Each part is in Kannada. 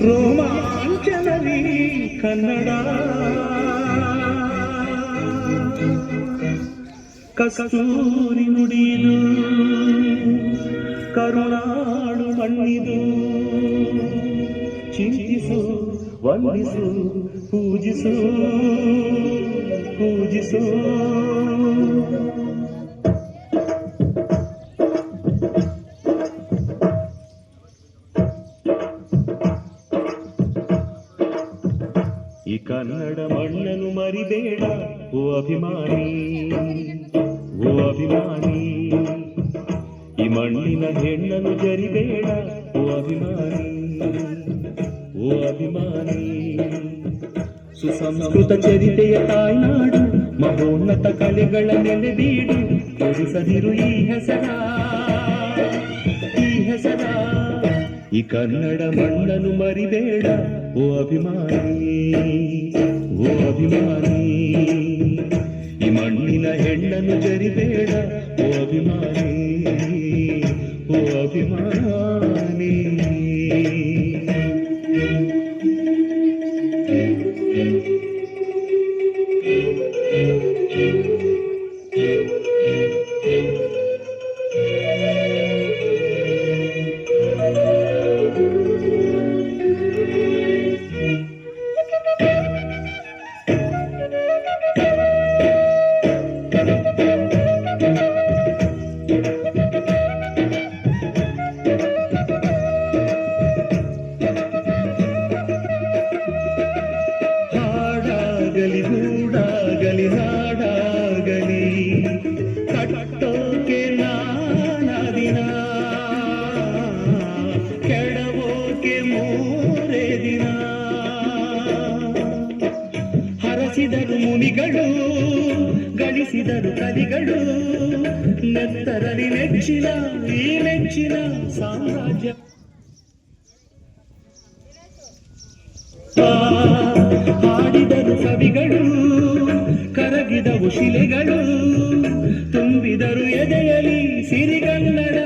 ರೋಮಾಂಚನವೀ ಕನ್ನಡ ಕಸ್ತೂರಿ ನುಡಿದು ಕರುಣಾಳು ಮಣ್ಣಿದು ಚಿಂತಿಸು ವಂದಿಸು ಪೂಜಿಸು ಪೂಜಿಸು ಈ ಕನ್ನಡ ಮಣ್ಣನ್ನು ಮರಿಬೇಡ ಓ ಅಭಿಮಾನಿ, ಓ ಅಭಿಮಾನಿ. ಈ ಮಣ್ಣಿನ ಹೆಣ್ಣನ್ನು ಜರಿಬೇಡ ಓ ಅಭಿಮಾನಿ, ಓ ಅಭಿಮಾನಿ. ಸುಸಂಸ್ಕೃತ ಚರಿತೆಯ ತಾಯ್ನಾಡು, ಮಹೋನ್ನತ ಕಲೆಗಳ ನೆಲೆಬೀಡು. ಕೊಡಿಸದಿರು ಈ ಹೆಸರ, ಈ ಹೆಸರ. ಈ ಕನ್ನಡ ಮಣ್ಣನ್ನು ಮರಿಬೇಡ ಓ ಅಭಿಮಾನಿ, ಓ ಅಭಿಮಾನಿ. ಈ ಮಣ್ಣಿನ ಹೆಣ್ಣನ್ನು ಜರಿಬೇಡ ಓ ಅಭಿಮಾನಿ, ಓ ಅಭಿಮಾನಿ. ಹಾಡಾಗಲಿ ಗೂಡಾಗಲಿ ಹಾಡಾಗಲಿ ಕಟ್ಟೋಕೆ ನಾನಾದಿನ, ಕೆಡವೋಕೆ ಮೂರೇ ದಿನ. ಹರಸಿದರು ಮುನಿಗಳು, ಗಳಿಸಿದರು ಕಲಿಗಳು, ನೆತ್ತರಲಿ ನೆಚ್ಚಿನ ಈ ನೆಚ್ಚಿನ ಸಾಮ್ರಾಜ್ಯ. ಹಾಡಿದರು ಕವಿಗಳು, ಕರಗಿದವು ಶಿಲೆಗಳು, ತುಂಬಿದರು ಎದೆಯಲಿ ಸಿರಿಗನ್ನಡ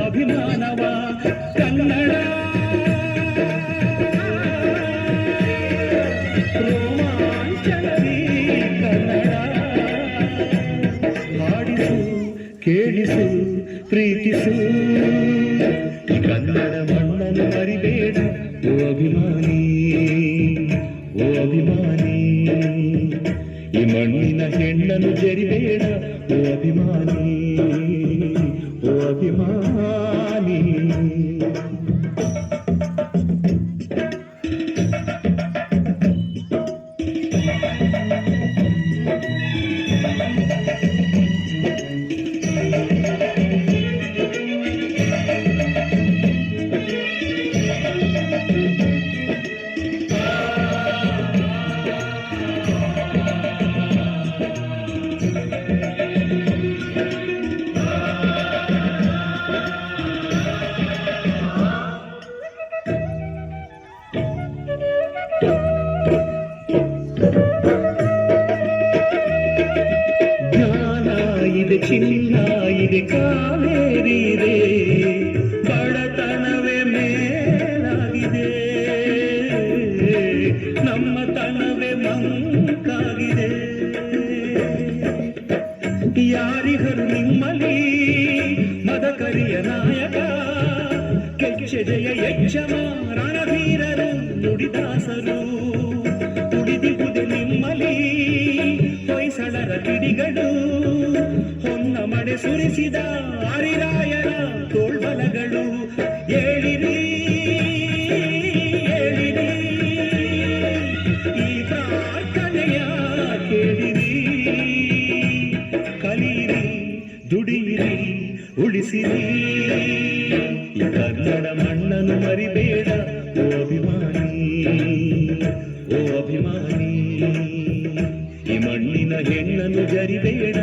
ಅಭಿಮಾನವ. ಕನ್ನಡ ರೋಮಾಂಚನವೀ ಕನ್ನಡ. ಹಾಡಿಸು ಕೇಳಿಸು ಪ್ರೀತಿಸು ಈ ಕನ್ನಡ ಮಣ್ಣನ್ನು ಮರಿಬೇಡ ಓ ಅಭಿಮಾನಿ, ಓ ಅಭಿಮಾನಿ. ಈ ಮಣ್ಣಿನ ಹೆಣ್ಣನ್ನು ಜರಿಬೇಡ ಓ ಅಭಿಮಾನಿ, ಓ ಅಭಿಮಾನಿ. ಜ್ಞಾನ ಇದೆ, ಚಿನ್ನ ಇದೆ, ಕಾವೇರಿ ಇದೆ, ಬಡತನವೇ ಮೇಲಾಗಿದೆ, ನಮ್ಮ ತನವೇ ಮಂಕಾಗಿದೆ. ಯಾರಿಗರು ನಿಮ್ಮಲ್ಲಿ ಮದಕರಿಯ ನಾಯಕ, ಕೆಚ್ಚೆದೆಯ ಯಜ್ಜಮ ರಣವೀರರು ನುಡಿದಾಸರು. ಉಳಿದಿರುವುದು ನಿಮ್ಮಲ್ಲಿ ಹೊಯ್ಸಳರ ಕಿಡಿಗಳು, ಹೊನ್ನ ಮಳೆ ಸುರಿಸಿದ ಹರಿರಾಯರ ತೋಳ್ಬಲಗಳು. ಏಳಿರಿ ಏಳಿರಿ, ಈ ಪ್ರಾರ್ಥನೆಯ ಕೇಳಿರಿ, ಕಲಿಯಿರಿ ದುಡಿಯಿರಿ ಉಳಿಸಿರಿ. ಈ ಕನ್ನಡ ಮಣ್ಣನ್ನು ಮರಿಬೇಡ ಓ ಅಭಿಮಾನಿ, ಓ ಅಭಿಮಾನಿ. ಈ ಮಣ್ಣಿನ ಹೆಣ್ಣನ್ನು ಜರಿಬೇಡ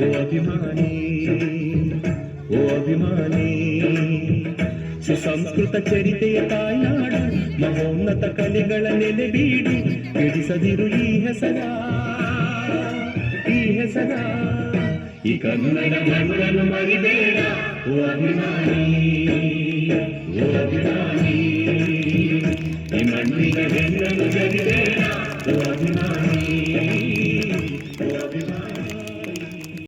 ಓ ಅಭಿಮಾನಿ, ಓ ಅಭಿಮಾನಿ. ಸುಸಂಸ್ಕೃತ ಚರಿತೆಯ ತಾಯ್ನಾಡು, ಮಹೋನ್ನತ ಕಲೆಗಳ ನೆಲೆಬೀಡು. ಬಿಡಿಸದಿರು ಈ ಹೆಸರ, ಈ ಹೆಸರ. ಈ ಕನ್ನಡ ಮಣ್ಣನ್ನು ಮರಿಬೇಡ ಓ ಅಭಿಮಾನಿ, ಓ ಅಭಿಮಾನಿ. ಮಣ್ಣಿನ ಹೆಣ್ಣನ್ನು ಜರಿದೆ